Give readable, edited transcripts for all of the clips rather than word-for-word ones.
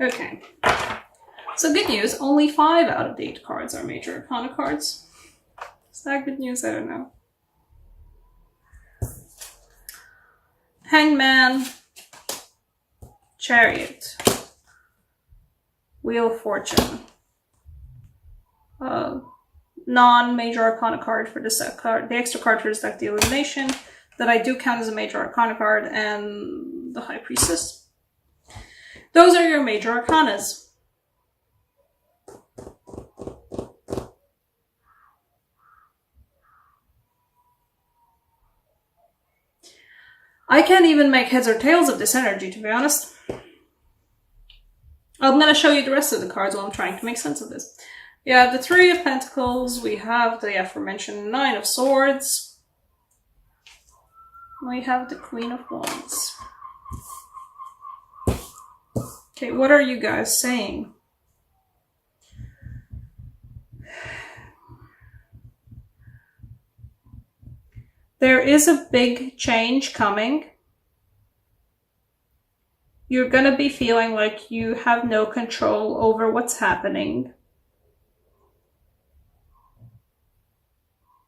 Okay. So good news, only 5 out of the 8 cards are major arcana cards. Is that good news? I don't know. Hangman, Chariot, Wheel of Fortune, non-major arcana card for this card, the extra card for this deck, the Illumination, that I do count as a major arcana card, and the High Priestess. Those are your major arcanas. I can't even make heads or tails of this energy, to be honest. I'm going to show you the rest of the cards while I'm trying to make sense of this. We have the 3 of Pentacles, we have the aforementioned 9 of Swords, we have the Queen of Wands. Okay, what are you guys saying? There is a big change coming. You're going to be feeling like you have no control over what's happening,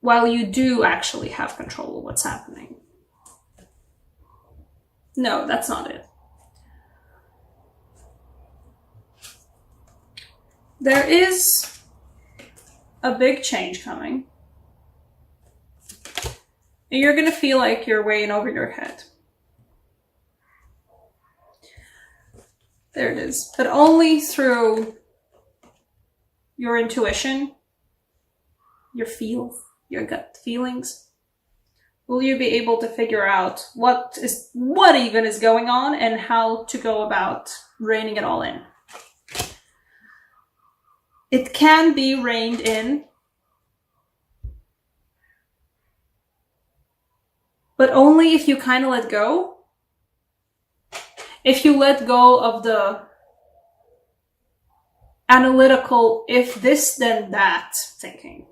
while you do actually have control of what's happening. No, that's not it. There is a big change coming. And you're going to feel like you're way in over your head. There it is. But only through your intuition, your gut feelings, will you be able to figure out what even is going on and how to go about reining it all in. It can be reined in, but only if you kind of let go. If you let go of the analytical, if this then that thinking.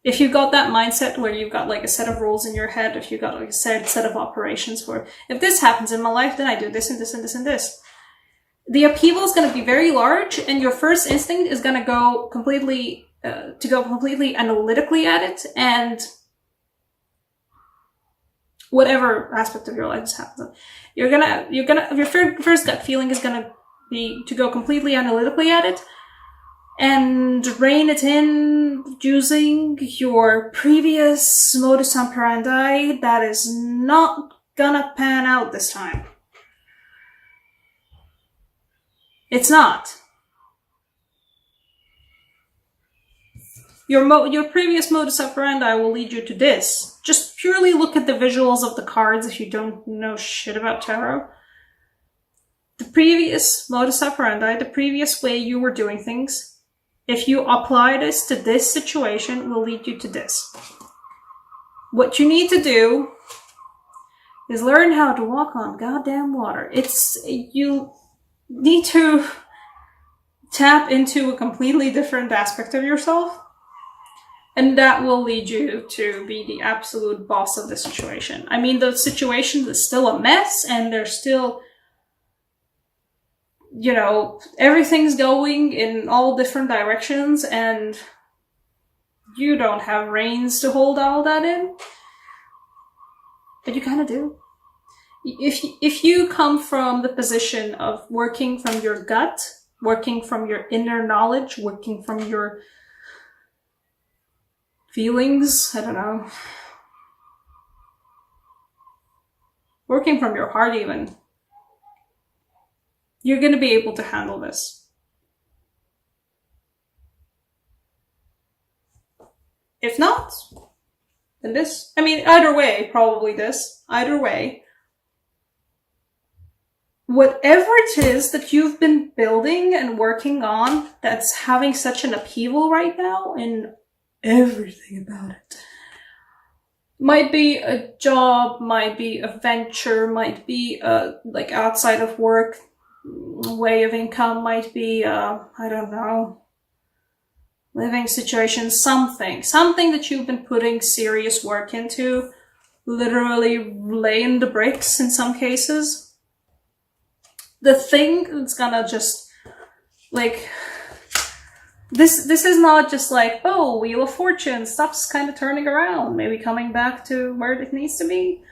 If you've got that mindset where you've got like a set of rules in your head, if you've got like a set of operations for, if this happens in my life, then I do this and this and this and this. The upheaval is going to be very large, and your first instinct is going to go completely, analytically at it, and whatever aspect of your life is happening, your first gut feeling is gonna be to go completely analytically at it and rein it in using your previous modus operandi that is not gonna pan out this time. It's not. Your previous modus operandi will lead you to this. Just purely look at the visuals of the cards if you don't know shit about tarot. The previous modus operandi, the previous way you were doing things, if you apply this to this situation, will lead you to this. What you need to do is learn how to walk on goddamn water. You need to tap into a completely different aspect of yourself. And that will lead you to be the absolute boss of the situation. I mean, the situation is still a mess, and there's still, everything's going in all different directions, and you don't have reins to hold all that in. But you kind of do. If you come from the position of working from your gut, working from your inner knowledge, working from your feelings, I don't know, working from your heart even, you're going to be able to handle this. If not, then this. I mean, either way, probably this. Either way. Whatever it is that you've been building and working on that's having such an upheaval right now, and everything about it. Might be a job, might be a venture, might be a like outside of work way of income, might be I don't know, living situation, something that you've been putting serious work into, literally laying the bricks in some cases. the thing that's gonna just, like, this is not just like, oh, Wheel of Fortune, stuff's kind of turning around, maybe coming back to where it needs to be.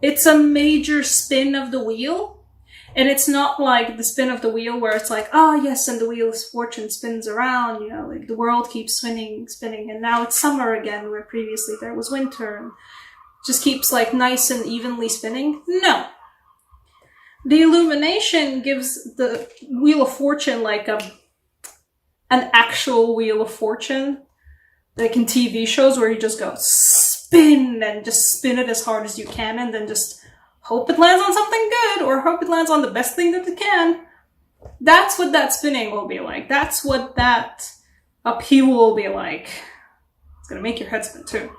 It's a major spin of the wheel, and it's not like the spin of the wheel where it's like, oh yes, and the Wheel of Fortune spins around, you know, like the world keeps spinning, and now it's summer again, where previously there was winter, and just keeps like nice and evenly spinning. No. The illumination gives the Wheel of Fortune like an actual Wheel of Fortune, like in TV shows where you just go spin and just spin it as hard as you can, and then just hope it lands on something good, or hope it lands on the best thing that it can. That's what that spinning will be like. That's what that upheaval will be like. It's gonna make your head spin too.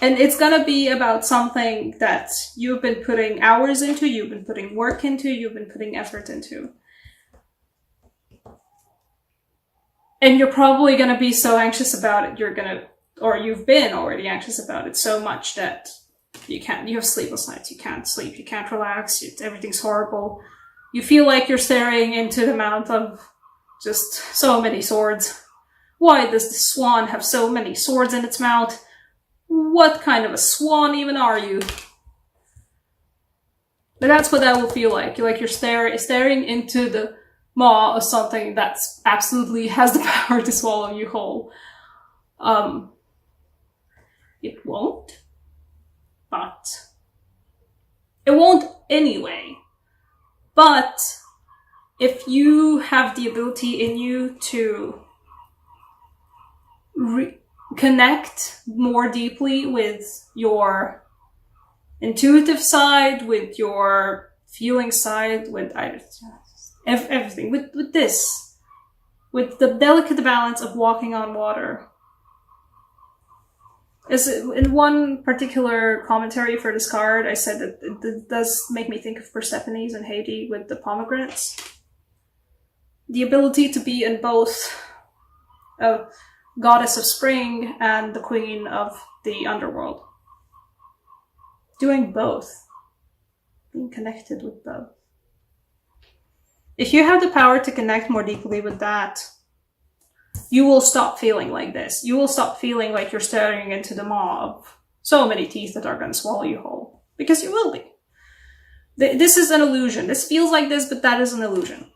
And it's gonna be about something that you've been putting hours into, you've been putting work into, you've been putting effort into. And you're probably gonna be so anxious about it, you've been already anxious about it so much that you have sleepless nights, you can't sleep, you can't relax, everything's horrible. You feel like you're staring into the mouth of just so many swords. Why does the swan have so many swords in its mouth? What kind of a swan even are you? But that's what that will feel like. You're staring into the maw of something that's absolutely has the power to swallow you whole. It won't, but it won't anyway. But if you have the ability in you to connect more deeply with your intuitive side, with your feeling side, with everything, with this, with the delicate balance of walking on water. As in one particular commentary for this card, I said that it does make me think of Persephone's and Haiti with the pomegranates. The ability to be in both a goddess of spring and the queen of the underworld. Doing both. Being connected with both. If you have the power to connect more deeply with that, you will stop feeling like this. You will stop feeling like you're staring into the maw of so many teeth that are going to swallow you whole. Because you will be. This is an illusion. This feels like this, but that is an illusion.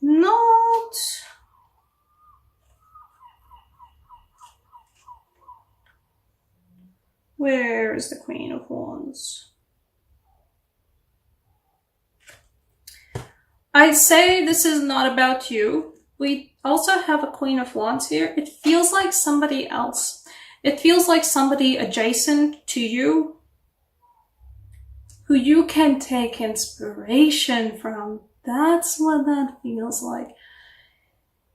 Not... Where is the Queen of Wands? I'd say this is not about you. We also have a Queen of Wands here. It feels like somebody else. It feels like somebody adjacent to you who you can take inspiration from. That's what that feels like.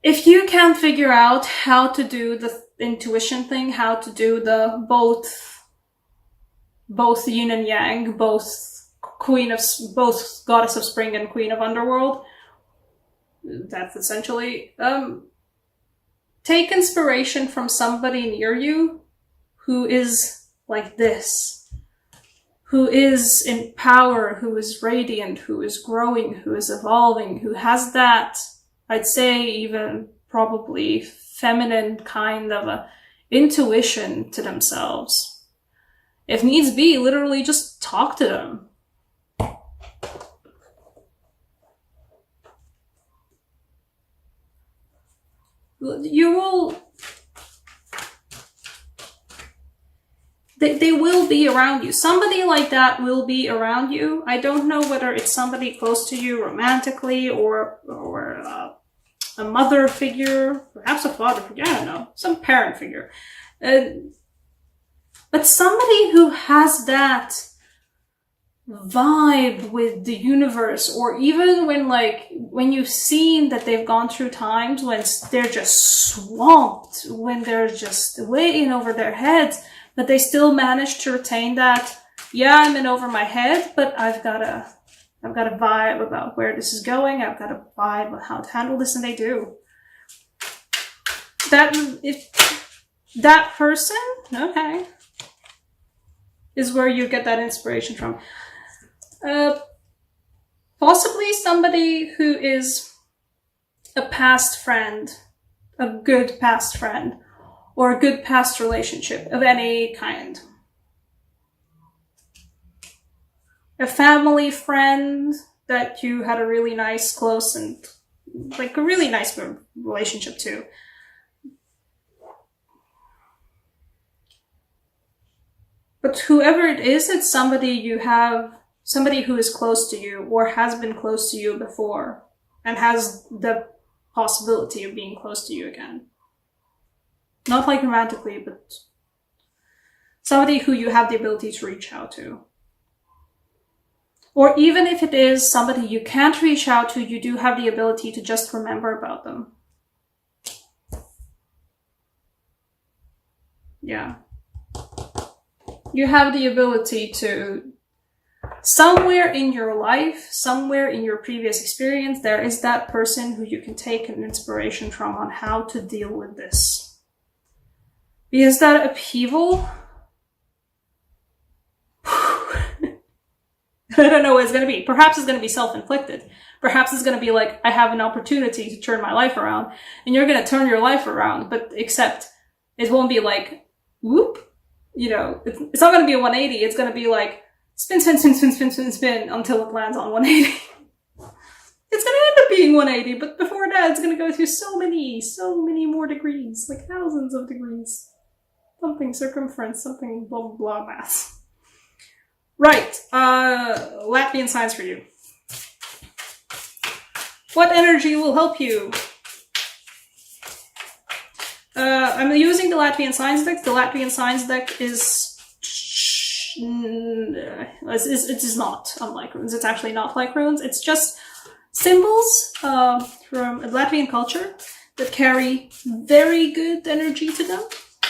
If you can't figure out how to do the intuition thing, how to do the both yin and yang, both goddess of spring and queen of underworld, that's essentially, take inspiration from somebody near you who is like this, who is in power, who is radiant, who is growing, who is evolving, who has that, I'd say even probably feminine kind of a intuition to themselves. If needs be, literally just talk to them. You will... They will be around you. Somebody like that will be around you. I don't know whether it's somebody close to you romantically or a mother figure, perhaps a father figure, I don't know, some parent figure. But somebody who has that vibe with the universe, or even when you've seen that they've gone through times when they're just swamped, when they're just way in over their heads, but they still manage to retain that, yeah, I'm in over my head, but I've got I've got a vibe about where this is going. I've got a vibe about how to handle this, and they do. That person, okay, is where you get that inspiration from. Possibly somebody who is a past friend, a good past friend, or a good past relationship of any kind. A family friend that you had a really nice, close, and like a really nice relationship to. But whoever it is, it's somebody who is close to you or has been close to you before and has the possibility of being close to you again. Not like romantically, but somebody who you have the ability to reach out to. Or even if it is somebody you can't reach out to, you do have the ability to just remember about them. Yeah. You have the ability to, somewhere in your life, somewhere in your previous experience, there is that person who you can take an inspiration from on how to deal with this. Because that upheaval, I don't know what it's going to be. Perhaps it's going to be self-inflicted. Perhaps it's going to be like, I have an opportunity to turn my life around, and you're going to turn your life around, but except it won't be like, whoop, you know, it's not going to be a 180. It's going to be like, spin, spin, spin, spin, spin, spin, spin until it lands on 180. It's going to end up being 180, but before that, it's going to go through so many more degrees, like thousands of degrees. Something circumference, something blah, blah, blah math. Right, Latvian signs for you. What energy will help you? I'm using the Latvian signs deck. The Latvian signs deck it is not unlike runes. It's actually not like runes. It's just symbols from Latvian culture that carry very good energy to them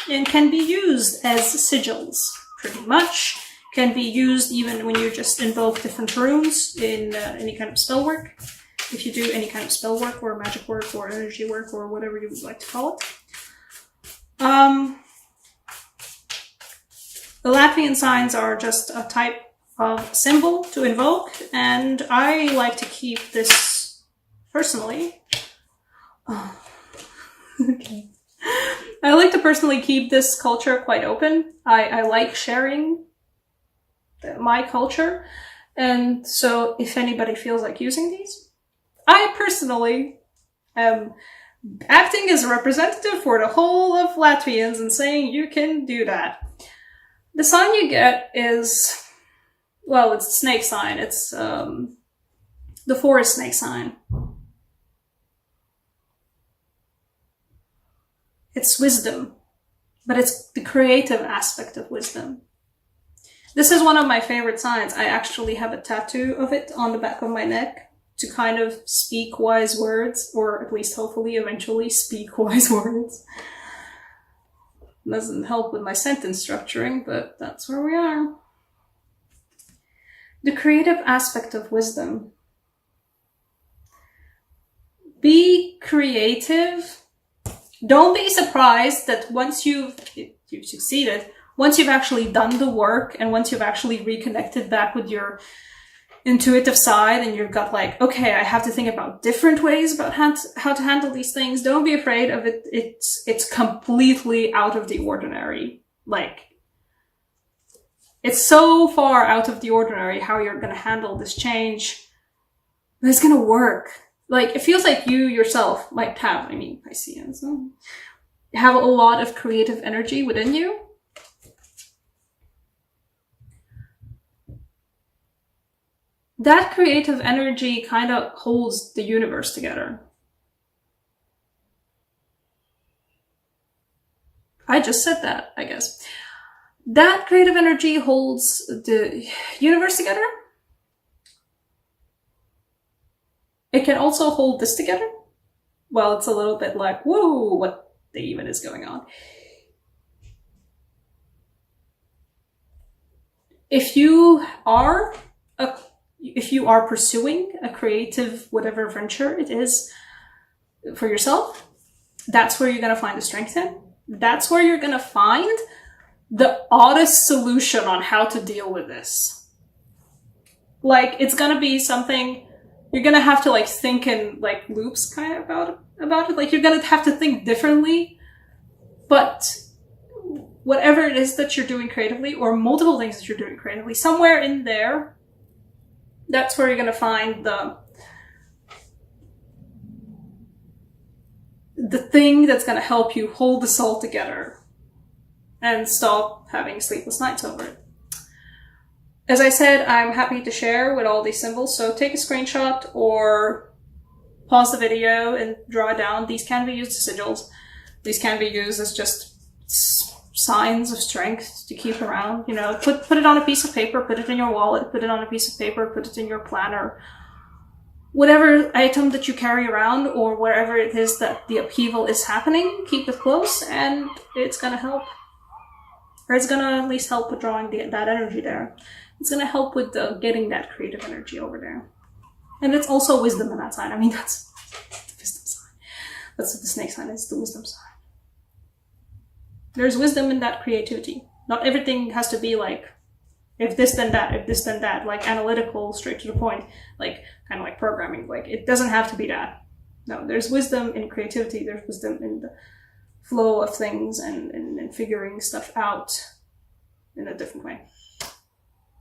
and can be used as sigils, pretty much. Can be used even when you just invoke different runes in any kind of spell work. If you do any kind of spell work or magic work or energy work or whatever you would like to call it. The Latvian signs are just a type of symbol to invoke, and I like to keep this personally. Oh. Okay. I like to personally keep this culture quite open. I like sharing my culture, and so if anybody feels like using these, I personally am acting as a representative for the whole of Latvians and saying you can do that. The sign you get is, well, it's a snake sign. It's the forest snake sign. It's wisdom, but it's the creative aspect of wisdom. This is one of my favorite signs. I actually have a tattoo of it on the back of my neck to kind of speak wise words, or at least hopefully eventually speak wise words. Doesn't help with my sentence structuring, but that's where we are. The creative aspect of wisdom. Be creative. Don't be surprised that once you've succeeded, once you've actually done the work and once you've actually reconnected back with your intuitive side and you've got like, okay, I have to think about different ways about how to handle these things. Don't be afraid of it. It's completely out of the ordinary. Like, it's so far out of the ordinary how you're going to handle this change. But it's going to work. Like, it feels like you yourself might have, Pisces, have a lot of creative energy within you. That creative energy kind of holds the universe together. I just said that, I guess. That creative energy holds the universe together. It can also hold this together. Well, it's a little bit like, whoa, what even is going on? If you are if you are pursuing a creative, whatever venture it is for yourself, that's where you're going to find the strength in. That's where you're going to find the oddest solution on how to deal with this. Like, it's going to be something you're going to have to like think in like loops kind of about it. Like, you're going to have to think differently, but whatever it is that you're doing creatively, or multiple things that you're doing creatively, somewhere in there, that's where you're going to find the thing that's going to help you hold this all together and stop having sleepless nights over it. As I said, I'm happy to share with all these symbols, so take a screenshot or pause the video and draw it down. These can be used as sigils. These can be used as just signs of strength to keep around. You know, put it on a piece of paper, put it in your wallet, put it on a piece of paper, put it in your planner. Whatever item that you carry around, or wherever it is that the upheaval is happening, keep it close, and it's going to help. Or it's going to at least help with drawing that energy there. It's going to help with getting that creative energy over there. And it's also wisdom in that sign. I mean, that's the wisdom sign. That's what the snake sign is, the wisdom sign. There's wisdom in that creativity. Not everything has to be like, if this then that, if this then that, like analytical, straight to the point, like kind of like programming. Like, it doesn't have to be that. No, there's wisdom in creativity. There's wisdom in the flow of things and figuring stuff out in a different way.